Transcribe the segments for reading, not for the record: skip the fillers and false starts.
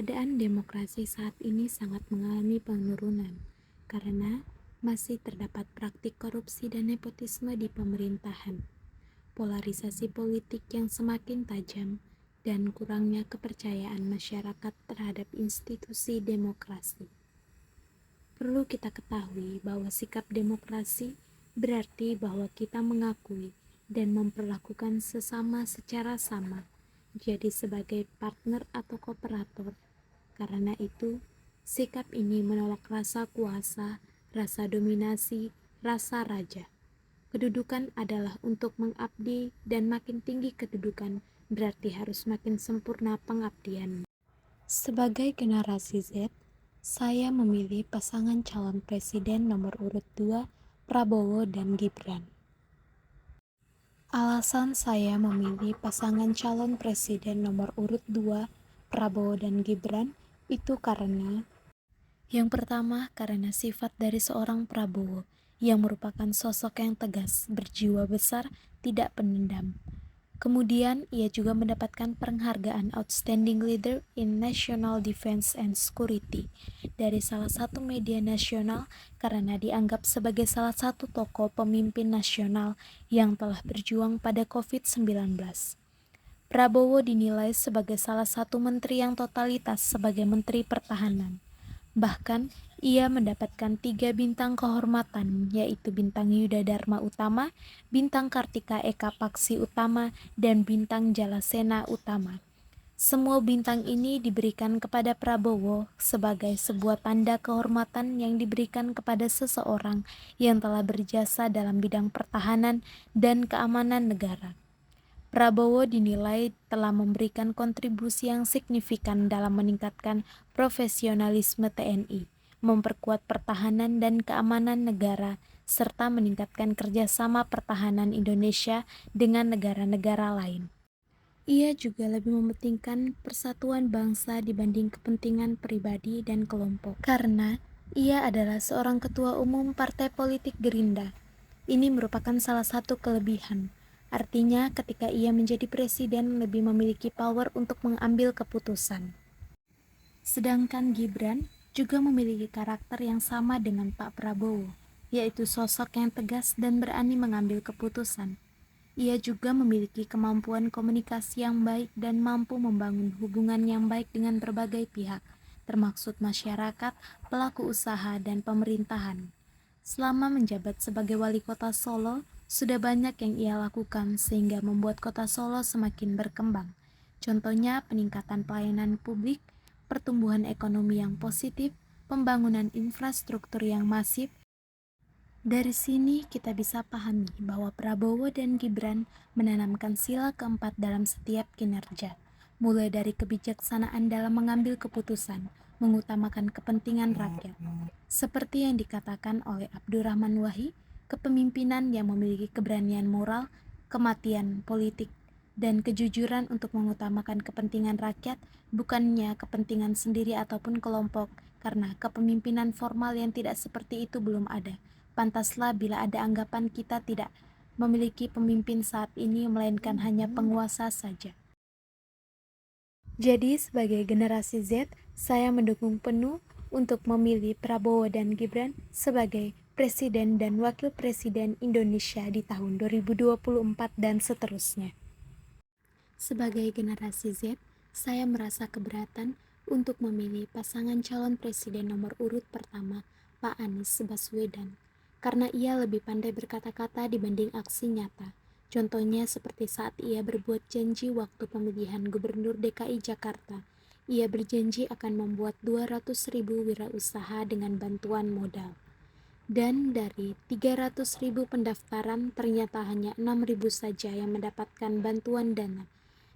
Keadaan demokrasi saat ini sangat mengalami penurunan karena masih terdapat praktik korupsi dan nepotisme di pemerintahan, polarisasi politik yang semakin tajam, dan kurangnya kepercayaan masyarakat terhadap institusi demokrasi. Perlu kita ketahui bahwa sikap demokrasi berarti bahwa kita mengakui dan memperlakukan sesama secara sama, jadi sebagai partner atau kooperator. Karena itu, sikap ini menolak rasa kuasa, rasa dominasi, rasa raja. Kedudukan adalah untuk mengabdi, dan makin tinggi kedudukan berarti harus makin sempurna pengabdian. Sebagai generasi Z, saya memilih pasangan calon presiden nomor urut 2, Prabowo dan Gibran. Alasan saya memilih pasangan calon presiden nomor urut 2, Prabowo dan Gibran, itu karena yang pertama, karena sifat dari seorang Prabowo yang merupakan sosok yang tegas, berjiwa besar, tidak pendendam. Kemudian, ia juga mendapatkan penghargaan Outstanding Leader in National Defense and Security dari salah satu media nasional karena dianggap sebagai salah satu tokoh pemimpin nasional yang telah berjuang pada COVID-19. Prabowo dinilai sebagai salah satu menteri yang totalitas sebagai Menteri Pertahanan. Bahkan, ia mendapatkan 3 bintang kehormatan, yaitu bintang Yuda Dharma Utama, bintang Kartika Eka Paksi Utama, dan bintang Jalasena Utama. Semua bintang ini diberikan kepada Prabowo sebagai sebuah tanda kehormatan yang diberikan kepada seseorang yang telah berjasa dalam bidang pertahanan dan keamanan negara. Prabowo dinilai telah memberikan kontribusi yang signifikan dalam meningkatkan profesionalisme TNI, memperkuat pertahanan dan keamanan negara, serta meningkatkan kerjasama pertahanan Indonesia dengan negara-negara lain. Ia juga lebih mementingkan persatuan bangsa dibanding kepentingan pribadi dan kelompok, karena ia adalah seorang ketua umum Partai Politik Gerindra. Ini merupakan salah satu kelebihan. Artinya, ketika ia menjadi presiden lebih memiliki power untuk mengambil keputusan. Sedangkan Gibran juga memiliki karakter yang sama dengan Pak Prabowo, yaitu sosok yang tegas dan berani mengambil keputusan. Ia juga memiliki kemampuan komunikasi yang baik dan mampu membangun hubungan yang baik dengan berbagai pihak, termasuk masyarakat, pelaku usaha, dan pemerintahan. Selama menjabat sebagai wali kota Solo, sudah banyak yang ia lakukan sehingga membuat kota Solo semakin berkembang. Contohnya peningkatan pelayanan publik, pertumbuhan ekonomi yang positif, pembangunan infrastruktur yang masif. Dari sini kita bisa pahami bahwa Prabowo dan Gibran menanamkan sila keempat dalam setiap kinerja, mulai dari kebijaksanaan dalam mengambil keputusan, mengutamakan kepentingan rakyat. Seperti yang dikatakan oleh Abdurrahman Wahid, kepemimpinan yang memiliki keberanian moral, kematian politik, dan kejujuran untuk mengutamakan kepentingan rakyat, bukannya kepentingan sendiri ataupun kelompok, karena kepemimpinan formal yang tidak seperti itu belum ada. Pantaslah bila ada anggapan kita tidak memiliki pemimpin saat ini, melainkan hanya penguasa saja. Jadi, sebagai generasi Z, saya mendukung penuh untuk memilih Prabowo dan Gibran sebagai Presiden dan Wakil Presiden Indonesia di tahun 2024 dan seterusnya. Sebagai generasi Z, saya merasa keberatan untuk memilih pasangan calon presiden nomor urut pertama, Pak Anies Baswedan, karena ia lebih pandai berkata-kata dibanding aksi nyata. Contohnya seperti saat ia berbuat janji waktu pemilihan Gubernur DKI Jakarta. Ia berjanji akan membuat 200.000 wirausaha dengan bantuan modal. Dan dari 300.000 pendaftaran, ternyata hanya 6.000 saja yang mendapatkan bantuan dana.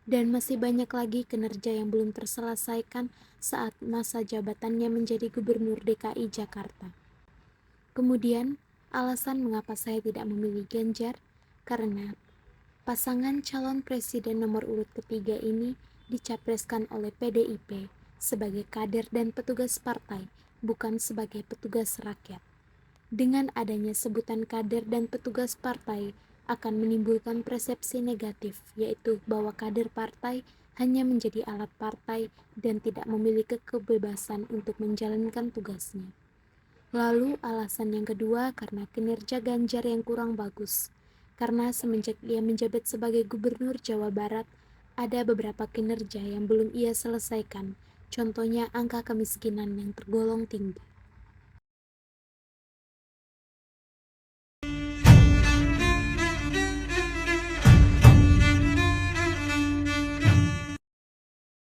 Dan masih banyak lagi kinerja yang belum terselesaikan saat masa jabatannya menjadi Gubernur DKI Jakarta. Kemudian, alasan mengapa saya tidak memilih Ganjar, karena pasangan calon presiden nomor urut ketiga ini dicapreskan oleh PDIP sebagai kader dan petugas partai, bukan sebagai petugas rakyat. Dengan adanya sebutan kader dan petugas partai, akan menimbulkan persepsi negatif, yaitu bahwa kader partai hanya menjadi alat partai dan tidak memiliki kebebasan untuk menjalankan tugasnya. Lalu alasan yang kedua karena kinerja Ganjar yang kurang bagus. Karena semenjak ia menjabat sebagai Gubernur Jawa Barat, ada beberapa kinerja yang belum ia selesaikan, contohnya angka kemiskinan yang tergolong tinggi.